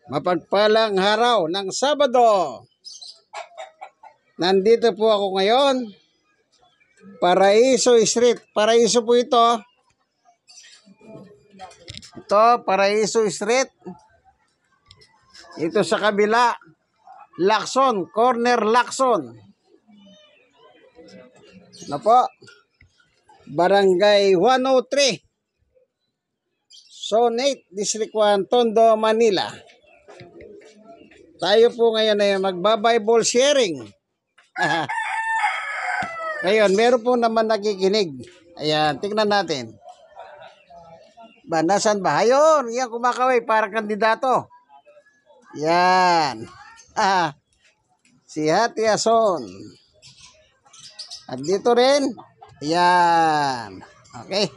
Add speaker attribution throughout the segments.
Speaker 1: Mapagpalang araw ng Sabado. Nandito po ako ngayon. Paraiso Street. Paraiso po ito. Ito, Paraiso Street. Ito sa kabila. Lacson. Corner Lacson. Ano po? Barangay 103. Zone 8, District 1, Tondo, Manila. Tayo po ngayon ay magba-Bible sharing. Ngayon, meron po naman nakikinig. Ayan, tingnan natin. Ba, nasan ba? Ayun, yan kumakaway, parang kandidato. Yan. Si Hati Ason. At dito rin. Yan. Okay.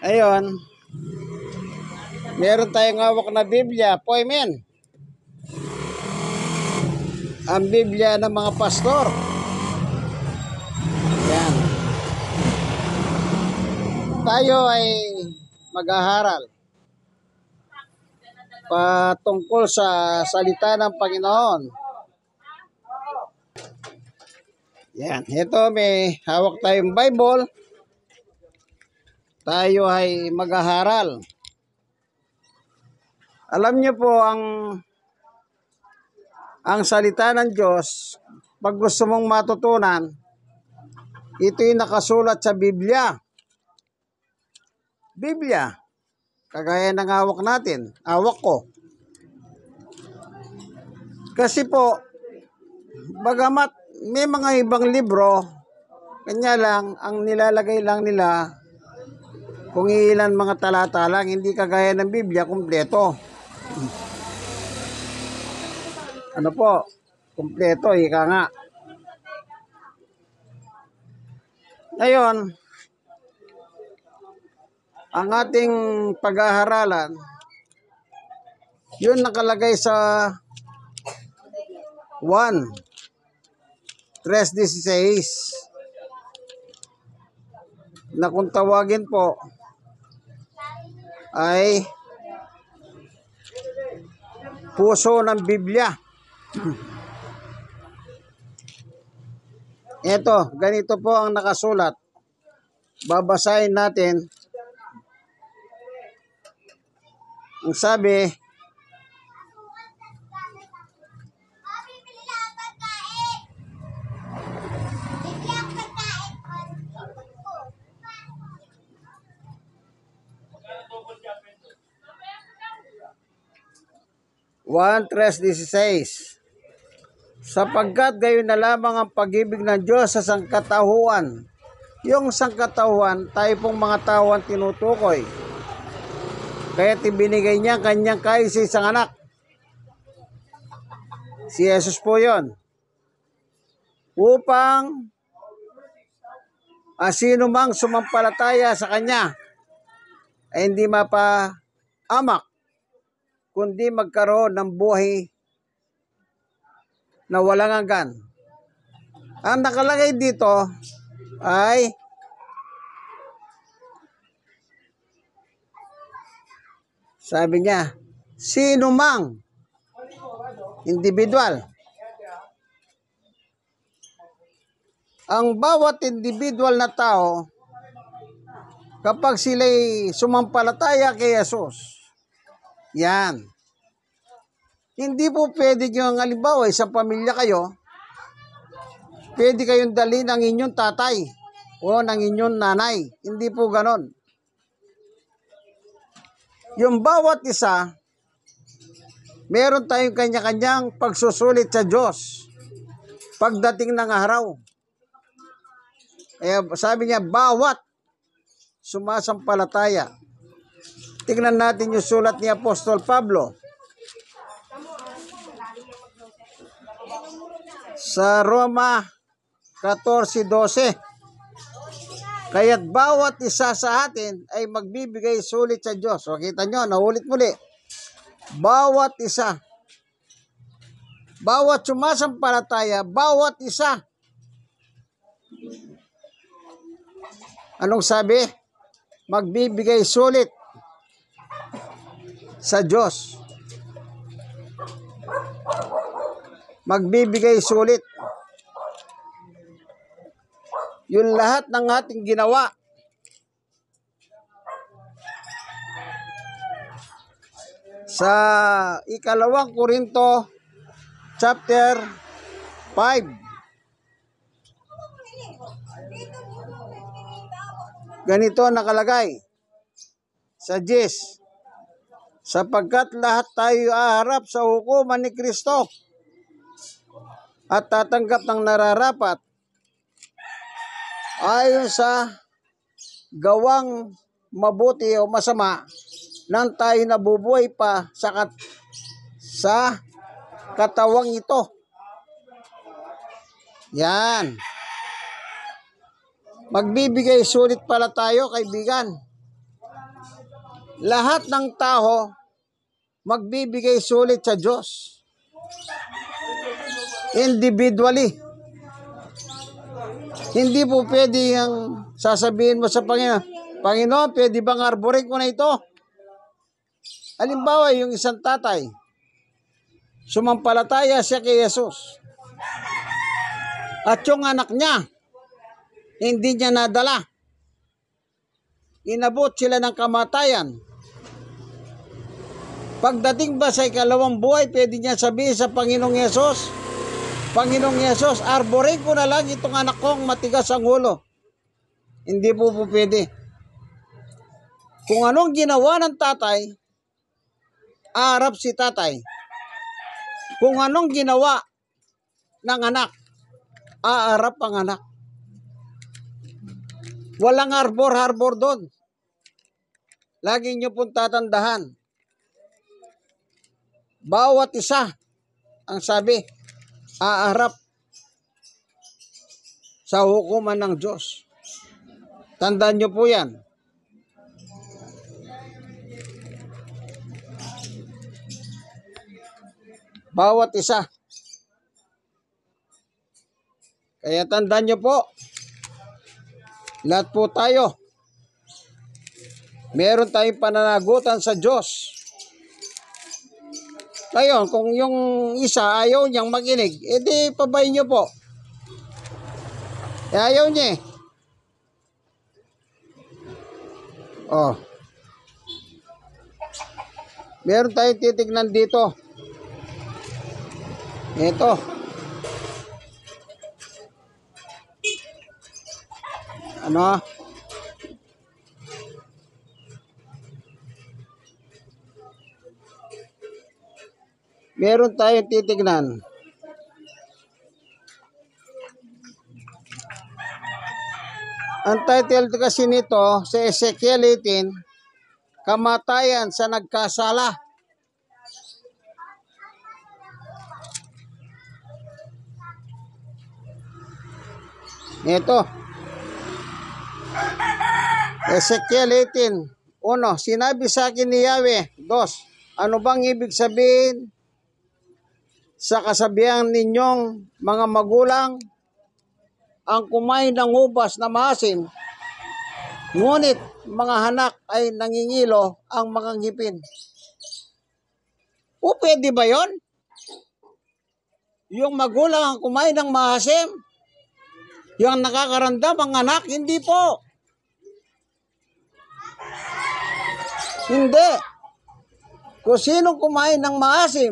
Speaker 1: Ayun. Meron tayong hawak na Biblia. Po, amen. Ang Biblia ng mga pastor. Yan. Tayo ay mag-aaral patungkol sa salita ng Panginoon. Yan. Ito, may hawak tayong Bible. Tayo ay mag-aaral. Alam niyo po, ang salita ng Diyos, pag gusto mong matutunan, ito'y nakasulat sa Biblia. Biblia. Kagaya ng hawak natin. Hawak ko. Kasi po, bagamat may mga ibang libro, kanya lang, ang nilalagay lang nila, kung ilan mga talata lang, hindi kagaya ng Biblia, kumpleto. Ano po? Kumpleto, ika nga. Ngayon, ang ating pag-aaralan, yun nakalagay sa 1:3:16 na kung tawagin po ay puso ng Biblia. Ito, ganito po ang nakasulat. Babasahin natin. Ang sabi, Juan 3:16. Sapagkat gayon na lamang ang pag-ibig ng Diyos sa sangkatauhan. Yung sangkatauhan, tayo pong mga tao ang tinutukoy. Kaya ibinigay niya kanyang kaisa-isang anak. Si Jesus po yon. Upang sino mang sumampalataya sa kanya ay hindi mapaamak, kundi magkaroon ng buhay na walang hanggan. Ang nakalagay dito ay sabi niya, sino mang individual. Ang bawat individual na tao, kapag sila'y sumampalataya kay Jesus, yan. Hindi po pwede yung halimbawa, isang pamilya kayo, pwede kayong dalhin ang inyong tatay o ng inyong nanay. Hindi po ganon. Yung bawat isa, meron tayong kanya-kanyang pagsusulit sa Diyos pagdating ng araw. Kaya sabi niya, bawat sumasampalataya. Tingnan natin yung sulat ni Apostol Pablo sa Roma 14:12. Kaya't bawat isa sa atin ay magbibigay sulit sa Diyos. O kita nyo, naulit muli. Bawat isa. Bawat sumasampalataya, bawat isa. Anong sabi? magbibigay sulit sa Diyos. Magbibigay sulit. Yung lahat ng ating ginawa. Sa ikalawang Korinto chapter 5. Ganito nakalagay sa 10. Sapagkat lahat tayo aharap sa hukuman ni Kristo at tatanggap ng nararapat ayon sa gawang mabuti o masama nang tayo nabubuhay pa sa katawang ito. Yan. Magbibigay sulit pala tayo, kaibigan. Lahat ng tao magbibigay sulit sa Diyos. Individually. Hindi po pwede yung sasabihin mo sa Panginoon, Panginoon, pwede bang arborin ko na ito? Halimbawa, yung isang tatay, sumampalataya siya kay Jesus. At yung anak niya, hindi niya nadala. Inabot sila ng kamatayan. Pagdating ba sa ikalawang buhay, pwede niya sabihin sa Panginoong Yesus, Panginoong Yesus, arborin ko na lang itong anak kong matigas ang ulo. Hindi po pwede. Kung anong ginawa ng tatay, aarap si tatay. Kung anong ginawa ng anak, aarap ang anak. Walang harbor doon. Lagi nyo pong tatandahan. Bawat isa, ang sabi, aarap sa hukuman ng Diyos. Tandaan nyo po yan. Bawat isa. Kaya tandaan nyo po, lahat po tayo, meron tayong pananagutan sa Diyos. Ngayon, kung yung isa ayaw niyang makinig, edi pabayin nyo po. Ayaw niya eh. Oh. Meron tayong titignan dito. Ito. Ano? Meron tayong titignan. Ang title kasi nito sa Ezekiel 18, kamatayan sa nagkasala. Ito. Ezekiel 18, 1. Sinabi sa akin ni Yahweh, 2. Ano bang ibig sabihin sa kasabihan ninyong mga magulang ang kumain ng ubas na maasim, ngunit mga hanak ay nangingilo ang mga ngipin? O pwede ba yon? Yung magulang ang kumain ng maasim, yung nakakaramdam ang anak, hindi po. Hindi. Kung sinong kumain ng maasim,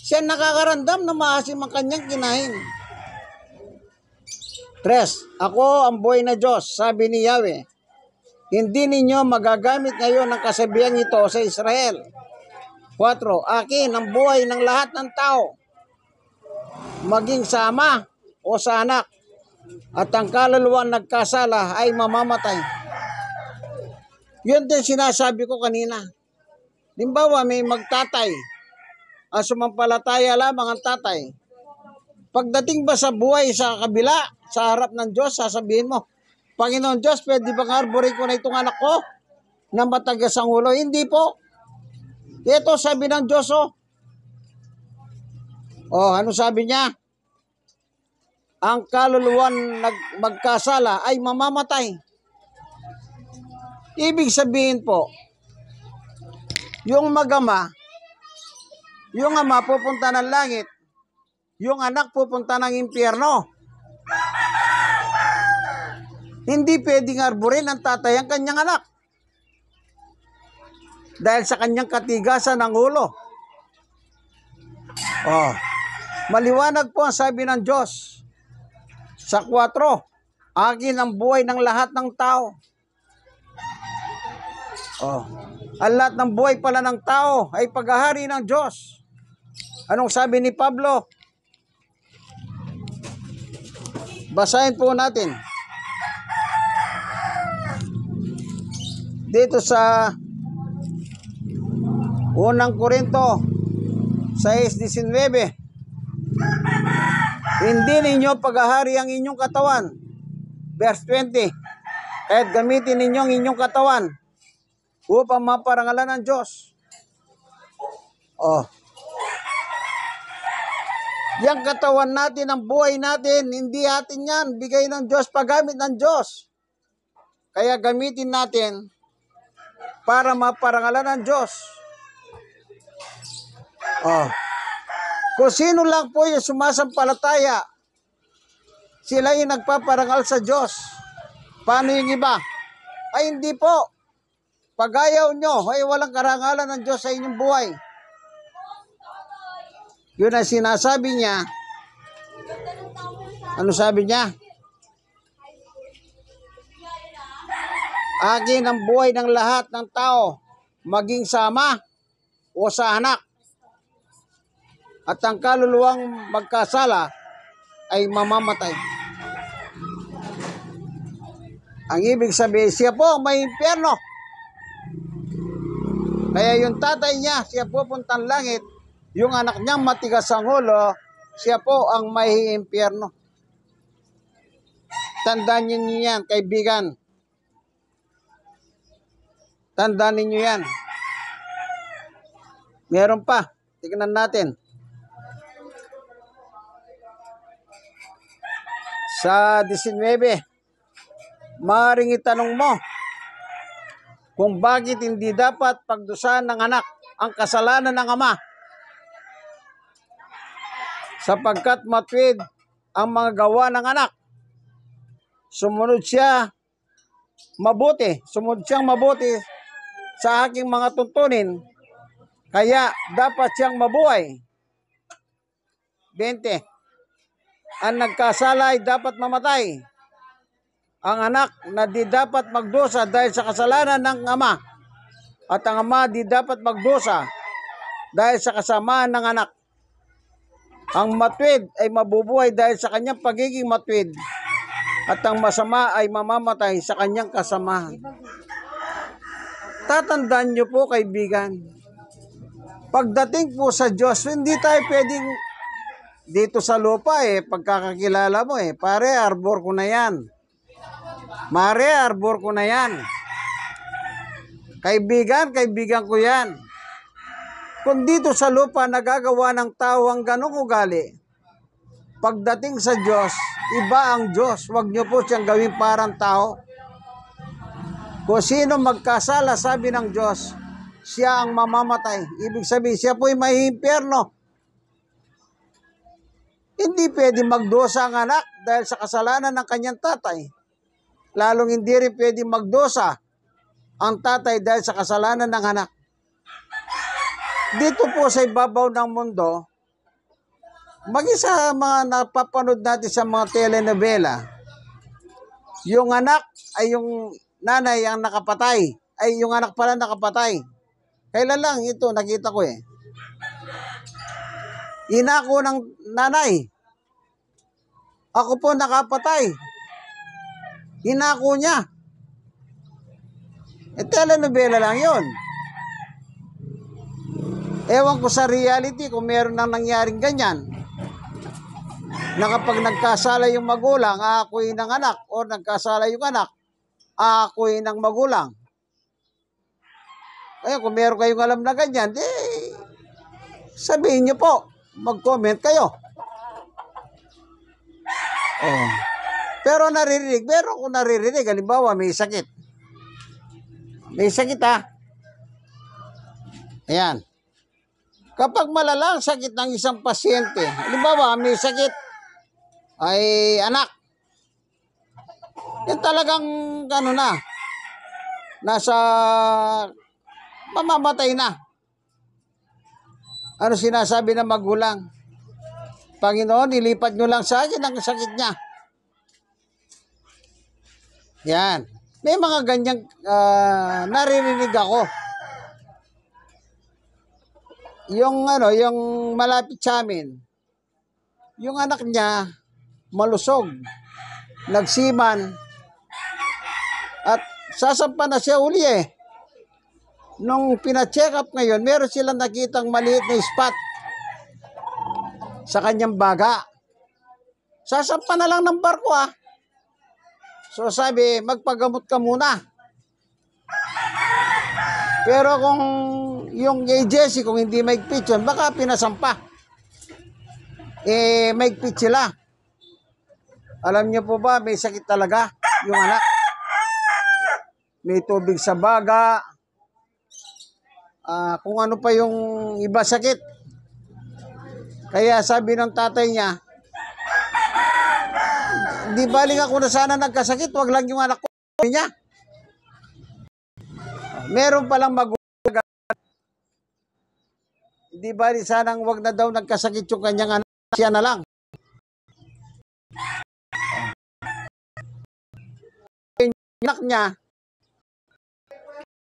Speaker 1: siya nakakaramdam na maasim ang kanyang kinain. 3. Ako ang buhay na Diyos, sabi ni Yahweh. Hindi ninyo magagamit ngayon ang kasabihan ito sa Israel. 4. Akin ang buhay ng lahat ng tao, maging sa ama o sa anak, at ang kaluluwang nagkasala ay mamamatay. Yun din sinasabi ko kanina. Limbawa, may magtatay. Sumampalataya lamang ang tatay. Pagdating ba sa buhay sa kabila, sa harap ng Diyos, sasabihin mo, Panginoon Diyos, pwede bang arborin ko na itong anak ko na matagas ang ulo? Hindi po. Ito sabi ng Diyos, oh. Oh, ano sabi niya? Ang kaluluwan magkasala ay mamamatay. Ibig sabihin po, yung mag-ama, yung ama pupunta ng langit, yung anak pupunta ng impyerno. Hindi pwedeng arborin ng tatay ang kanyang anak. Dahil sa kanyang katigasan ng ulo. Oh, maliwanag po ang sabi ng Diyos sa 4, akin ang buhay ng lahat ng tao. Oh, ang lahat ng buhay pala ng tao ay paghahari ng Diyos. Anong sabi ni Pablo? Basahin po natin. Dito sa unang Korinto 6:19. Hindi ninyo paghahari ang inyong katawan. Verse 20. Kahit gamitin ninyo ang inyong katawan upang maparangalan ng Diyos. Oh. Yang katawan natin, ang buhay natin, hindi atin yan. Bigay ng Diyos, paggamit ng Diyos. Kaya gamitin natin para maparangalan ng Diyos. Oh. Kung sino lang po yung sumasampalataya, sila yung nagpaparangal sa Diyos. Paano yung iba? Ay hindi po. Pag ayaw nyo, ay walang karangalan ng Diyos sa inyong buhay. Yun ang sinasabi niya. Ano sabi niya? Akin ang buhay ng lahat ng tao, maging sa ama o sa anak. At ang kaluluwang magkasala ay mamamatay. Ang ibig sabihin, siya po ang may impyerno. Kaya yung tatay niya, siya po puntang langit. Yung anak niyang matigas ang ulo, siya po ang may impyerno. Tandaan niyo yan, kaibigan. Tandaan niyo yan. Meron pa. Tingnan natin. Sa 19, maaaring itanong mo kung bakit hindi dapat pagdusahan ng anak ang kasalanan ng ama. Sapagkat matuwid ang mga gawa ng anak. Sumunod siyang mabuti sa aking mga tuntunin, kaya dapat siyang mabuhay. 20. Ang nagkasala ay dapat mamatay. Ang anak na di dapat magdusa dahil sa kasalanan ng ama, at ang ama di dapat magdusa dahil sa kasamaan ng anak. Ang matuwid ay mabubuhay dahil sa kanyang pagiging matuwid, at ang masama ay mamamatay sa kanyang kasamahan. Tatandaan niyo po, kaibigan, pagdating po sa Diyos, hindi tayo pwedeng dito sa lupa pagkakakilala mo pare, arbor ko na yan. Mare, arbor ko na yan. Kaibigan ko yan. Kung dito sa lupa nagagawa ng tao ang ganong ugali, pagdating sa Diyos, iba ang Diyos. Huwag niyo po siyang gawin parang tao. Kung sino magkasala, sabi ng Diyos, siya ang mamamatay. Ibig sabihin, siya po'y may impyerno. Hindi pwede magdusa ang anak dahil sa kasalanan ng kanyang tatay. Lalong hindi rin pwede magdusa ang tatay dahil sa kasalanan ng anak. Dito po sa ibabaw ng mundo, mag-isa mga napapanood natin sa mga telenovela, yung anak ay yung nanay ang nakapatay, ay yung anak pala nakapatay. Kailan lang ito, nakita ko Inako ng nanay. Ako po nakapatay. Inako niya. Telenovela lang yon. Ewan ko sa reality kung meron nang nangyaring ganyan. Na kapag nagkasala yung magulang, aakuin ng anak, o nagkasala yung anak, aakuin ng magulang. Kaya kung meron kayong alam na ganyan, sabihin niyo po, mag-comment kayo. Pero naririnig, halimbawa may sakit. May sakit ha. Ayan. Kapag malalang sakit ng isang pasyente, halimbawa may sakit ay anak, yan talagang ano na, nasa mamamatay na. Ano sinasabi ng magulang? Panginoon, ilipat nyo lang sa akin ang sakit niya. Yan. May mga ganyang naririnig ako. Yung malapit sa amin, yung anak niya malusog, nagsiman, at sasampa na siya uli eh. Nung pina-check up ngayon, meron silang nakitang maliit na spot sa kanyang baga. Sasampa na lang ng barko ah. So sabi, magpagamot ka muna. Pero kung yung agency, kung hindi maigpit yun, baka pinasampa. Maigpit sila. Alam niyo po ba, may sakit talaga yung anak. May tubig sa baga. Kung ano pa yung iba sakit. Kaya sabi ng tatay niya, di baling ako na sana nagkasakit, wag lang yung anak ko niya. Meron palang magulang. Di bali sanang wag na daw nagkasakit yung kanyang anak, siya na lang. Yung anak niya,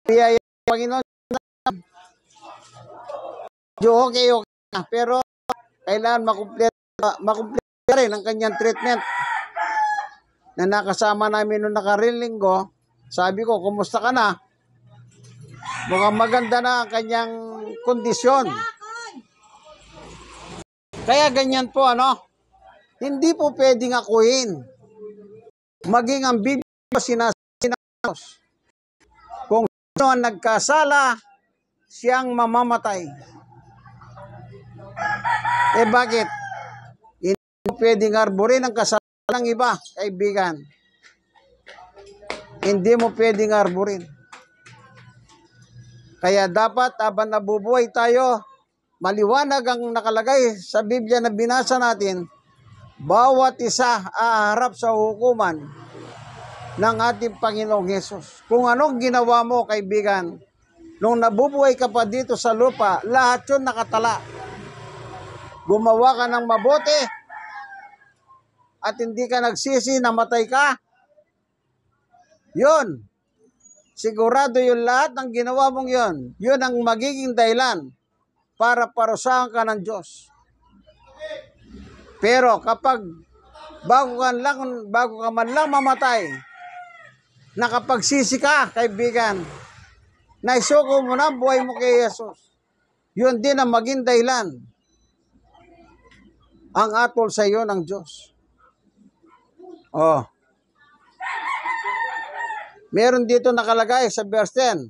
Speaker 1: biyaya ng Panginoon, okay na, pero kailangan makumpleto rin ang kanyang treatment. Na nakasama namin noong nakaraang linggo, sabi ko, kumusta ka na? Mukhang maganda na ang kanyang kondisyon. Kaya ganyan po, hindi po pwedeng akuin. Maging ang Biblia sinasabi, kung sino ang nagkasala, siyang mamamatay. Bakit? Hindi mo pwedeng arborin ang kasalanan ng iba, kaibigan. Hindi mo pwedeng arborin. Kaya dapat, habang nabubuhay tayo, maliwanag ang nakalagay sa Biblia na binasa natin, bawat isa aharap sa hukuman ng ating Panginoong Hesus. Kung anong ginawa mo, kaibigan, nung nabubuhay ka pa dito sa lupa, lahat yun nakatala. Gumawa ka ng mabuti at hindi ka nagsisi, namatay ka, yun. Sigurado yung lahat ng ginawa mong yun, yun ang magiging dahilan para parusahan ka ng Diyos. Pero kapag bago ka man lang mamatay, nakapagsisi ka, kaibigan, naisuko mo na ang buhay mo kay Jesus, yun din ang maging dahilan ang atol sa iyo ng Diyos. Meron dito nakalagay sa verse 10,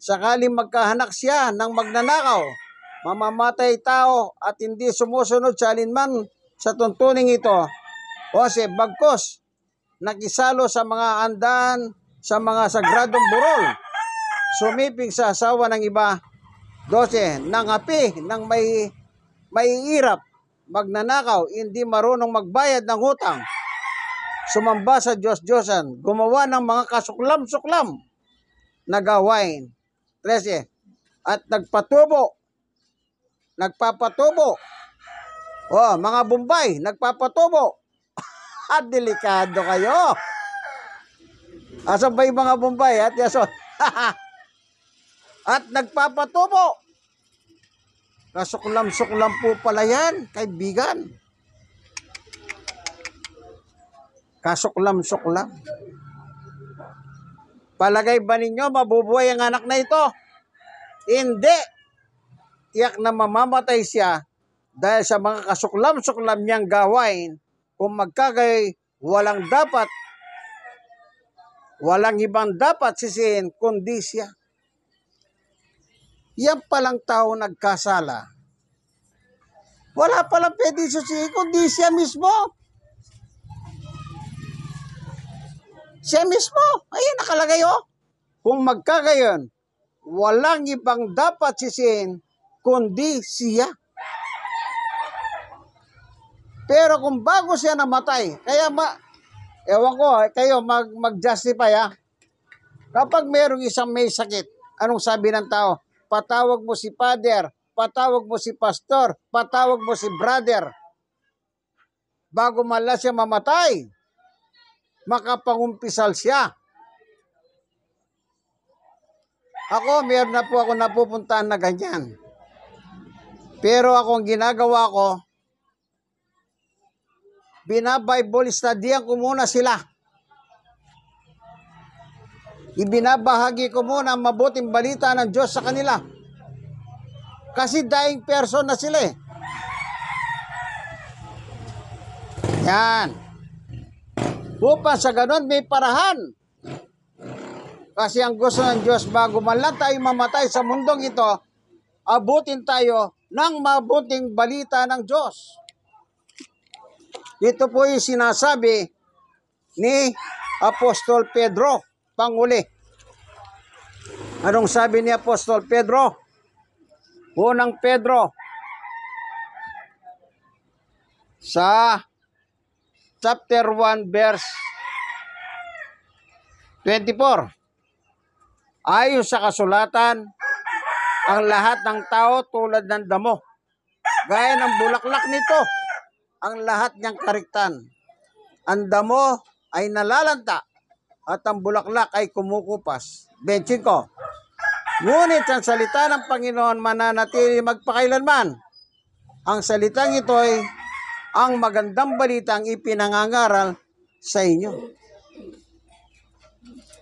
Speaker 1: sakaling magkahanak siya ng magnanakaw, mamamatay tao at hindi sumusunod sa alinman sa tuntuning ito. Bagkos, nakisalo sa mga andan, sa mga sagradong burol, sumiping sa asawa ng iba. 12, nangapi ng may irap, magnanakaw, hindi marunong magbayad ng utang, sumamba sa Diyos-Diyosan, gumawa ng mga kasuklam-suklam na gawain. 13, at nagpapatubo. Mga Bombay, nagpapatubo. At delikado kayo. Asan ba yung mga Bombay? At nagpapatubo. Kasuklam-suklam po pala yan, kaibigan. Kasuklam-suklam. Palagay ba ninyo mabubuhay ang anak na ito? Hindi. Tiyak na mamamatay siya dahil sa mga kasuklam-suklam niyang gawain. Kung magkagay, walang ibang dapat sisihin kundi siya. Yan palang tao nagkasala. Wala palang pwede sisihin kundi siya mismo. Siya mismo. Ayun, nakalagay Kung magkagayon, walang ibang dapat sisihin kundi siya. Pero kung bago siya namatay, kaya ewan ko, kayo mag-justify ha. Kapag merong isang may sakit, anong sabi ng tao? Patawag mo si father, patawag mo si pastor, patawag mo si brother. Bago mala siya mamatay, makapangumpisal siya. Ako, meron na po ako napupuntahan na ganyan. Pero ako, ang ginagawa ko, binabible studyhan ko muna sila. Ibinabahagi ko muna ang mabuting balita ng Diyos sa kanila. Kasi dying person na sila eh. Yan. Upang sa ganun may parahan. Kasi ang gusto ng Diyos, bago man lang tayo mamatay sa mundong ito, abutin tayo ng mabuting balita ng Diyos. Ito po yung sinasabi ni Apostol Pedro, Panguli. Anong sabi ni Apostol Pedro? Unang Pedro, sa chapter 1, verse 24. Ayon sa kasulatan, ang lahat ng tao tulad ng damo. Gaya ng bulaklak nito, ang lahat niyang kariktan. Ang damo ay nalalanta at ang bulaklak ay kumukupas. 25. Ngunit ang salita ng Panginoon mananatili magpakailanman. Ang salitang ito ay ang magandang balitang ipinangangaral sa inyo.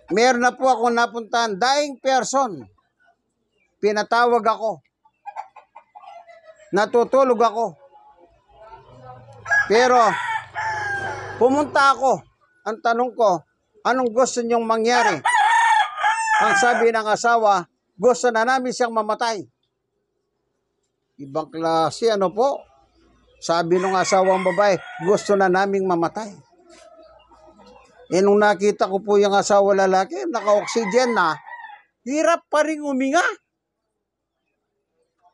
Speaker 1: Meron na po ako napuntahan, dying person. Pinatawag ako. Natutulog ako. Pero, pumunta ako. Ang tanong ko, anong gusto niyong mangyari? Ang sabi ng asawa, gusto na namin siyang mamatay. Ibang klase, ano po? Sabi ng asawang babae, gusto na naming mamatay. Eh, nung nakita ko po yung asawa lalaki, naka-oxygen na, hirap pa rin huminga.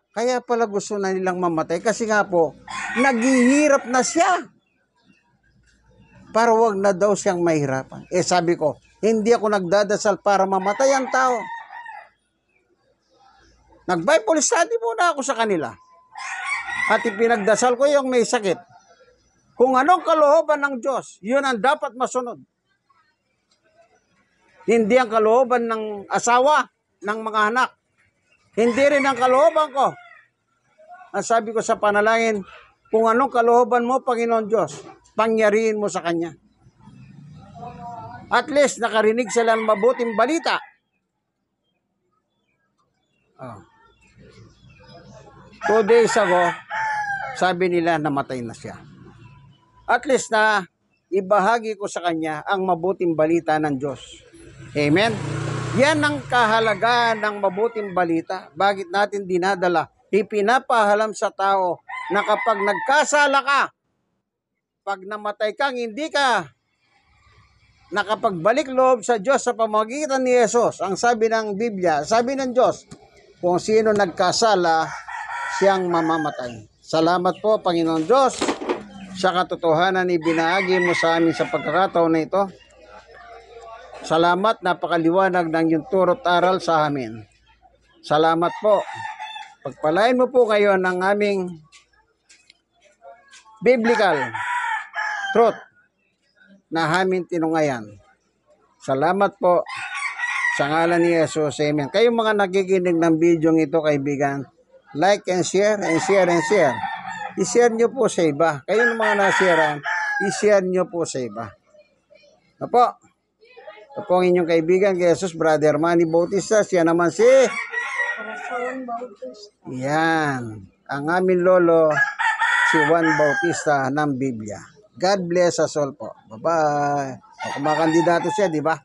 Speaker 1: Kaya pala gusto na nilang mamatay. Kasi nga po, naghihirap na siya. Para wag na daw siyang mahirapan. Eh sabi ko, hindi ako nagdadasal para mamatay ang tao. Nag-Bible study muna ako sa kanila. At ipinagdasal ko yung may sakit. Kung anong kalooban ng Diyos, yun ang dapat masunod. Hindi ang kalooban ng asawa, ng mga anak. Hindi rin ang kalooban ko. Ang sabi ko sa panalangin, kung anong kalooban mo, Panginoon Diyos, pangyarihin mo sa Kanya. At least nakarinig sila ng mabuting balita. 2 days ago, sabi nila namatay na siya. At least na ibahagi ko sa kanya ang mabuting balita ng Diyos. Amen? Yan ang kahalagaan ng mabuting balita. Bakit natin dinadala? Ipinapahalam sa tao na kapag nagkasala ka, pag namatay kang hindi ka nakapagbalik loob sa Diyos sa pamamagitan ni Jesus, ang sabi ng Biblia, sabi ng Diyos, kung sino nagkasala, siyang mamamatay. Salamat po, Panginoon Diyos, sa katotohanan ibinahagi mo sa amin sa pagkakataon na ito. Salamat, napakaliwanag ng iyong turo't aral sa amin. Salamat po. Pagpalain mo po ngayon ng aming biblical truth na aming tinungayan. Salamat po sa ngalan ni Jesus. Amen. Kayong mga nakikinig ng video ito, kaibigan, like and share and share and share. I-share nyo po sa iba. Kayong mga nasharean, i-share nyo po sa iba. Apo, ito po ang inyong kaibigan kay Jesus, Brother Manny Bautista. Siya naman si yan, ang aming lolo, si Juan Bautista ng Biblia. God bless us all po. Bye-bye. Kumakandidato siya, di ba?